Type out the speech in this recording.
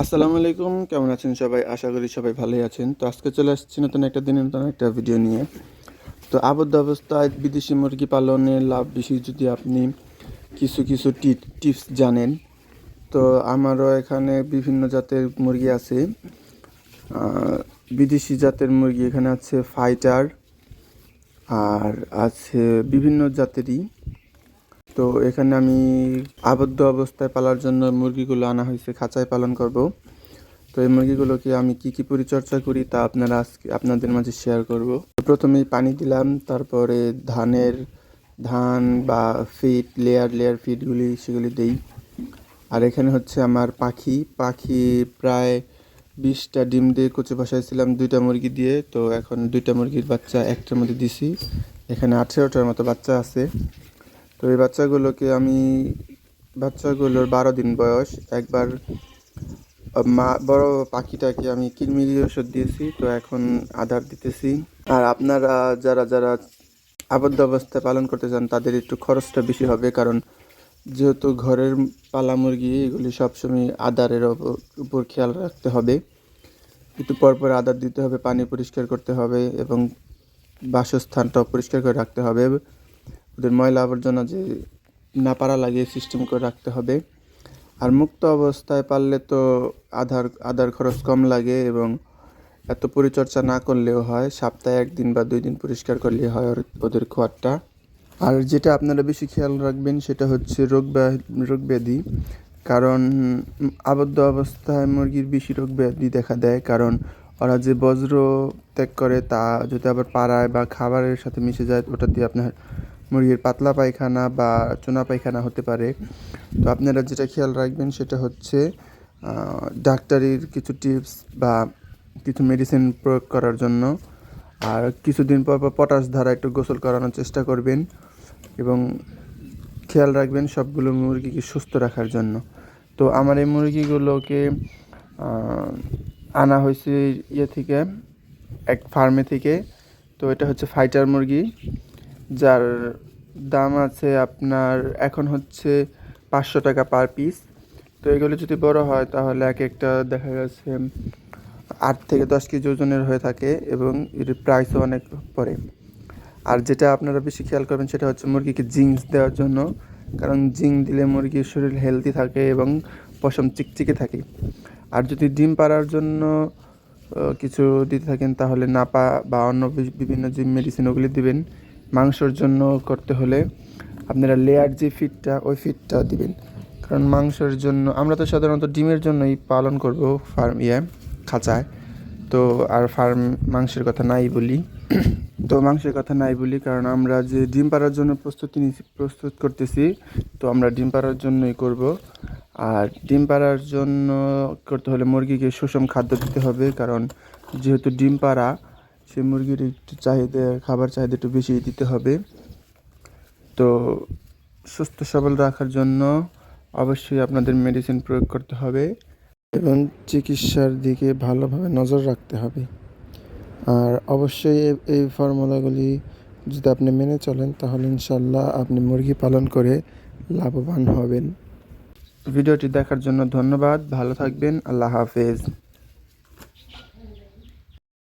আসসালামু আলাইকুম, কেমন আছেন সবাই? আশা করি সবাই ভালোই আছেন। তো আজকে চলে আসছি নতুন একটা দিনে নতুন একটা ভিডিও নিয়ে। তো আবদ্ধ অবস্থায় বিদেশি মুরগি পালনের লাভ বেশি যদি আপনি কিছু টিপস জানেন। তো আমারও এখানে বিভিন্ন জাতের মুরগি আছে। বিদেশি জাতের মুরগি এখানে আছে ফাইটার, আর আছে বিভিন্ন জাতেরই। তো এখানে আমি আবদ্ধ অবস্থায় পালার জন্য মুরগিগুলো আনা হয়েছে, খাঁচায় পালন করব। তো এই মুরগিগুলোকে আমি কি পরিচর্যা করি তা আপনাদের মাঝে শেয়ার করব। প্রথমেই পানি দিলাম, তারপরে ধান বা লেয়ার ফিডগুলি সেগুলি দেই। আর এখানে হচ্ছে আমার পাখি প্রায় 20টা ডিম দিয়ে কুচে বসাইছিলাম 2টা মুরগি দিয়ে। তো এখন 2টা মুরগির বাচ্চা একটার মধ্যে দিছি। এখানে 18টার মতো বাচ্চা আছে। তো এই বাচ্চাগুলোর 12 দিন বয়স। একবার বড় পাখিটাকে আমি কৃমির ওষুধ দিয়েছি, তো এখন আদার দিতেছি। আর আপনারা যারা আবদ্ধ অবস্থায় পালন করতে চান তাদের একটু খরচটা বেশি হবে, কারণ যেহেতু ঘরের পালা মুরগি এগুলি সবসময় আদারের উপর খেয়াল রাখতে হবে। একটু পরপর আদার দিতে হবে, পানি পরিষ্কার করতে হবে এবং বাসস্থানটাও পরিষ্কার করে রাখতে হবে। ওদের ময়লা আবর্জনা যে না পারা লাগিয়ে সিস্টেম করে রাখতে হবে। আর মুক্ত অবস্থায় পাললে তো আদার খরচ কম লাগে এবং এত পরিচর্যা না করলেও হয়। সপ্তাহে 1 দিন বা 2 দিন পরিষ্কার করলেই হয় ওদের খোয়ারটা। আর যেটা আপনারা বেশি খেয়াল রাখবেন সেটা হচ্ছে রোগ ব্যাধি, কারণ আবদ্ধ অবস্থায় মুরগির বেশি রোগ ব্যাধি দেখা দেয়, কারণ ওরা যে বজ্র ত্যাগ করে তা যদি আবার পাড়ায় বা খাবারের সাথে মিশে যায়, ওটা দিয়ে আপনার মুরগির পাতলা পায়খানা বা চুনা পায়খানা হতে পারে। তো আপনারা যেটা খেয়াল রাখবেন সেটা হচ্ছে ডাক্তারির কিছু টিপস বা কিছু মেডিসিন প্রয়োগ করার জন্য। আর কিছুদিন পর পটাশ দ্বারা একটু গোসল করানোর চেষ্টা করবেন এবং খেয়াল রাখবেন সবগুলো মুরগিকে সুস্থ রাখার জন্য। তো আমার এই মুরগিগুলোকে আনা হয়েছে থেকে, এক ফার্মে থেকে। তো এটা হচ্ছে ফাইটার মুরগি, যার দাম আছে আপনার এখন হচ্ছে 500 টাকা পার পিস। তো এগুলো যদি বড় হয় তাহলে একটা দেখা গেছে 8 থেকে 10 কেজি ওজনের হয়ে থাকে এবং এর প্রাইসও অনেক পড়ে। আর যেটা আপনারা বেশি খেয়াল করবেন সেটা হচ্ছে মুরগিকে জিঙ্ক দেওয়ার জন্য, কারণ জিঙ্ক দিলে মুরগির শরীর হেলদি থাকে এবং পশম চিকচিকে থাকে। আর যদি ডিম পাড়ার জন্য কিছু দিতে থাকেন তাহলে নাপা বা অন্য বিভিন্ন যে মেডিসিন ওগুলি দিবেন। মাংসর জন্য করতে হলে আপনারা লেয়ার যে ফিডটা ওই ফিডটা দিবেন, কারণ মাংসের জন্য আমরা তো সাধারণত ডিমের জন্যই পালন করব খাঁচায়। তো আর মাংসের কথা নাই বলি। তো মাংসের কথা নাই বলি কারণ আমরা যে ডিম পাড়ার জন্য প্রস্তুত করতেছি, তো আমরা ডিম পাড়ার জন্যই করব। আর ডিম পাড়ার জন্য করতে হলে মুরগিকে সুষম খাদ্য দিতে হবে, কারণ যেহেতু ডিম পাড়া, সেই মুরগির একটু খাবার চাহিদা একটু বেশি দিতে হবে। তো সুস্থ সবল রাখার জন্য অবশ্যই আপনাদের মেডিসিন প্রয়োগ করতে হবে এবং চিকিৎসার দিকে ভালোভাবে নজর রাখতে হবে। আর অবশ্যই এই ফর্মুলাগুলি যদি আপনি মেনে চলেন তাহলে ইনশাল্লাহ আপনি মুরগি পালন করে লাভবান হবেন। ভিডিওটি দেখার জন্য ধন্যবাদ। ভালো থাকবেন। আল্লাহ হাফেজ।